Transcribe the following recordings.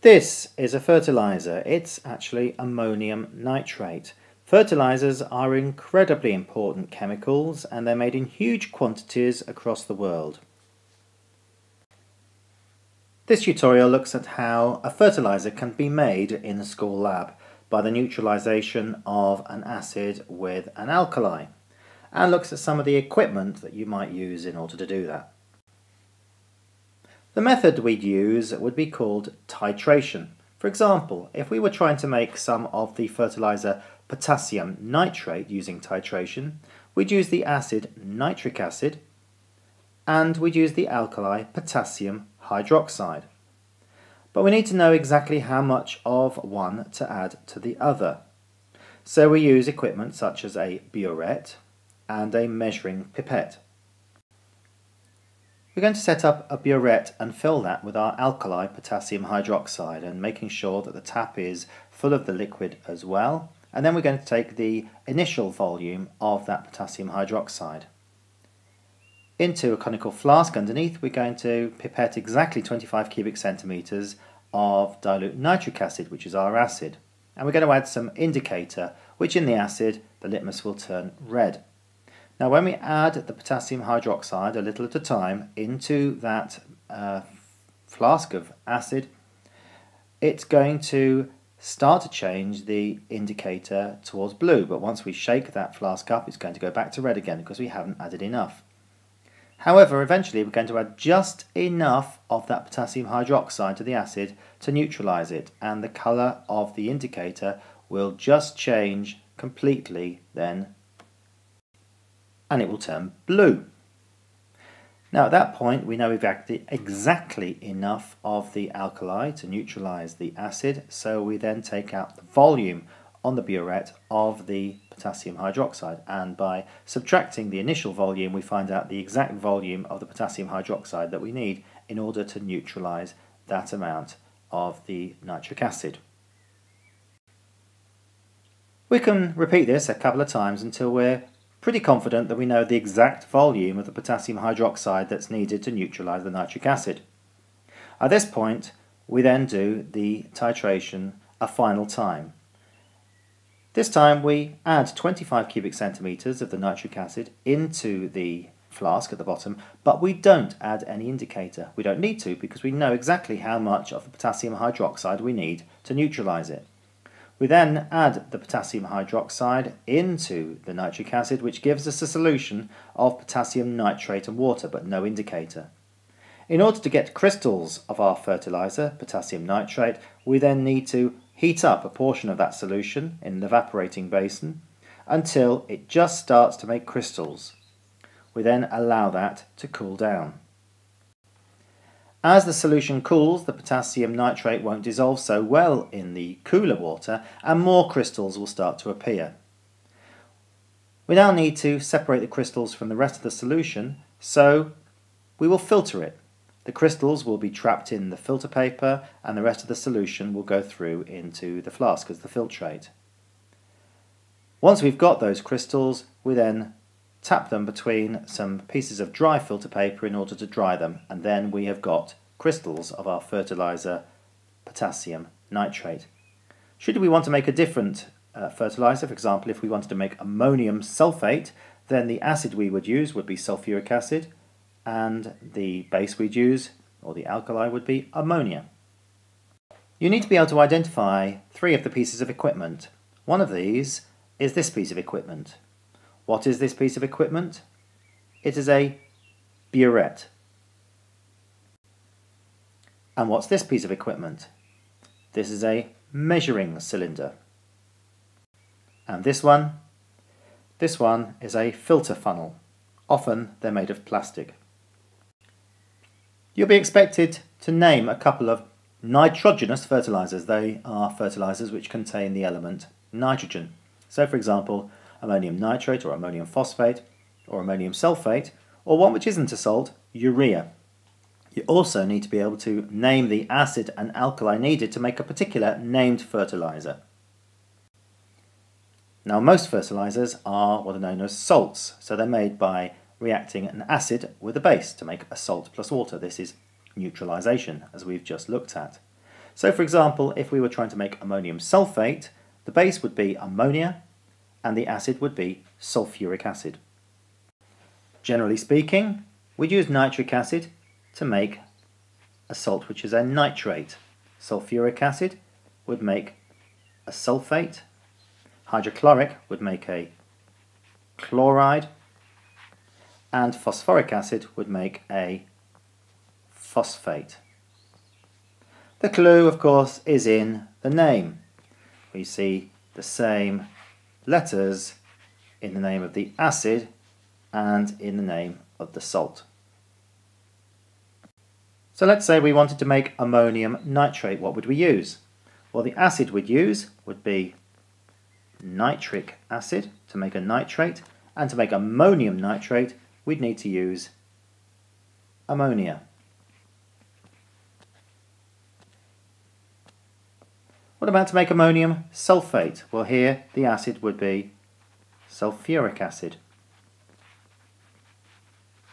This is a fertilizer. It's actually ammonium nitrate. Fertilizers are incredibly important chemicals and they're made in huge quantities across the world. This tutorial looks at how a fertilizer can be made in a school lab by the neutralization of an acid with an alkali, and looks at some of the equipment that you might use in order to do that. The method we'd use would be called titration. For example, if we were trying to make some of the fertilizer potassium nitrate using titration, we'd use the acid nitric acid and we'd use the alkali potassium hydroxide. But we need to know exactly how much of one to add to the other. So we use equipment such as a burette and a measuring pipette. We're going to set up a burette and fill that with our alkali potassium hydroxide, and making sure that the tap is full of the liquid as well. And then we're going to take the initial volume of that potassium hydroxide. Into a conical flask underneath, we're going to pipette exactly 25 cubic centimetres of dilute nitric acid, which is our acid. And we're going to add some indicator, which in the acid, the litmus will turn red. Now when we add the potassium hydroxide a little at a time into that flask of acid, it's going to start to change the indicator towards blue, but once we shake that flask up it's going to go back to red again because we haven't added enough. However, eventually we're going to add just enough of that potassium hydroxide to the acid to neutralize it, and the colour of the indicator will just change completely then, and it will turn blue. Now at that point we know we've added exactly enough of the alkali to neutralize the acid, so we then take out the volume on the burette of the potassium hydroxide, and by subtracting the initial volume we find out the exact volume of the potassium hydroxide that we need in order to neutralize that amount of the nitric acid. We can repeat this a couple of times until we're pretty confident that we know the exact volume of the potassium hydroxide that's needed to neutralize the nitric acid. At this point we then do the titration a final time. This time we add 25 cubic centimetres of the nitric acid into the flask at the bottom, but we don't add any indicator. We don't need to because we know exactly how much of the potassium hydroxide we need to neutralize it. We then add the potassium hydroxide into the nitric acid, which gives us a solution of potassium nitrate and water, but no indicator. In order to get crystals of our fertilizer, potassium nitrate, we then need to heat up a portion of that solution in an evaporating basin until it just starts to make crystals. We then allow that to cool down. As the solution cools, the potassium nitrate won't dissolve so well in the cooler water and more crystals will start to appear. We now need to separate the crystals from the rest of the solution, so we will filter it. The crystals will be trapped in the filter paper and the rest of the solution will go through into the flask as the filtrate. Once we've got those crystals, we then tap them between some pieces of dry filter paper in order to dry them, and then we have got crystals of our fertilizer potassium nitrate. Should we want to make a different fertilizer, for example if we wanted to make ammonium sulfate, then the acid we would use would be sulfuric acid and the base we'd use, or the alkali, would be ammonia. You need to be able to identify three of the pieces of equipment. One of these is this piece of equipment. What is this piece of equipment? It is a burette. And what's this piece of equipment? This is a measuring cylinder. And this one is a filter funnel. Often they're made of plastic. You'll be expected to name a couple of nitrogenous fertilizers. They are fertilizers which contain the element nitrogen. So for example, ammonium nitrate or ammonium phosphate or ammonium sulfate, or one which isn't a salt, urea. You also need to be able to name the acid and alkali needed to make a particular named fertilizer. Now most fertilizers are what are known as salts, so they're made by reacting an acid with a base to make a salt plus water. This is neutralization, as we've just looked at. So for example, if we were trying to make ammonium sulfate, the base would be ammonia and the acid would be sulfuric acid. Generally speaking, we'd use nitric acid to make a salt which is a nitrate. Sulfuric acid would make a sulfate. Hydrochloric would make a chloride. And phosphoric acid would make a phosphate. The clue, of course, is in the name. We see the same letters in the name of the acid and in the name of the salt. So let's say we wanted to make ammonium nitrate. What would we use? Well, the acid we'd use would be nitric acid to make a nitrate, and to make ammonium nitrate we'd need to use ammonia. What about to make ammonium sulfate? Well, here the acid would be sulfuric acid.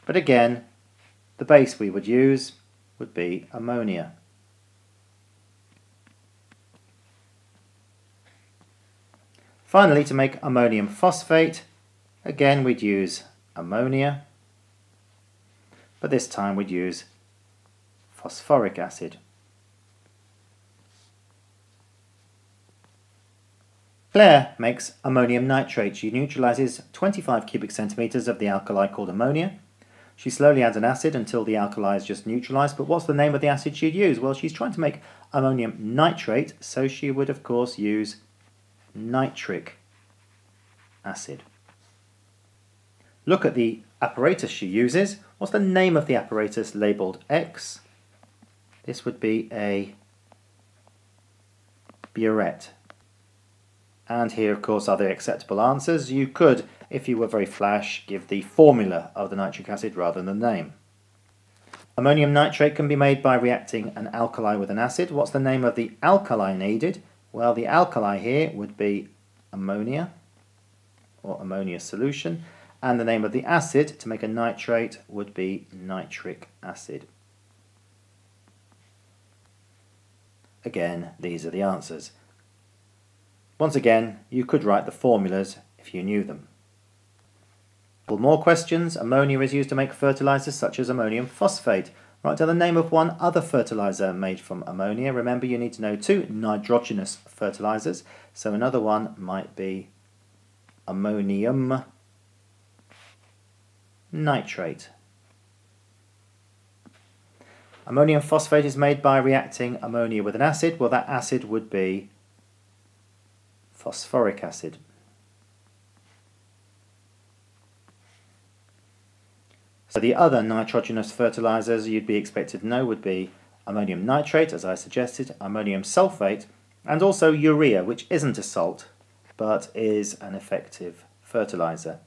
But again, the base we would use would be ammonia. Finally, to make ammonium phosphate, again we'd use ammonia, but this time we'd use phosphoric acid. Claire makes ammonium nitrate. She neutralizes 25 cubic centimeters of the alkali called ammonia. She slowly adds an acid until the alkali is just neutralized, but what's the name of the acid she'd use? Well, she's trying to make ammonium nitrate, so she would of course use nitric acid. Look at the apparatus she uses. What's the name of the apparatus labelled X? This would be a burette. And here, of course, are the acceptable answers. You could, if you were very flash, give the formula of the nitric acid rather than the name. Ammonium nitrate can be made by reacting an alkali with an acid. What's the name of the alkali needed? Well, the alkali here would be ammonia, or ammonia solution, and the name of the acid to make a nitrate would be nitric acid. Again, these are the answers. Once again, you could write the formulas if you knew them. For more questions, ammonia is used to make fertilizers such as ammonium phosphate. Write down the name of one other fertilizer made from ammonia. Remember, you need to know 2 nitrogenous fertilizers. So another one might be ammonium nitrate. Ammonium phosphate is made by reacting ammonia with an acid. Well, that acid would be phosphoric acid. So the other nitrogenous fertilizers you'd be expected to know would be ammonium nitrate, as I suggested, ammonium sulfate, and also urea, which isn't a salt but is an effective fertilizer.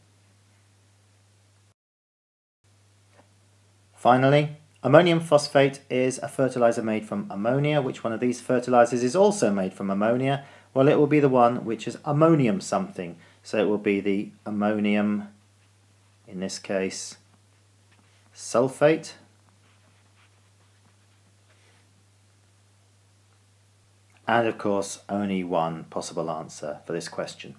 Finally, ammonium phosphate is a fertilizer made from ammonia. Which one of these fertilizers is also made from ammonia? Well, it will be the one which is ammonium something. So it will be the ammonium, in this case, sulfate. And of course, only one possible answer for this question.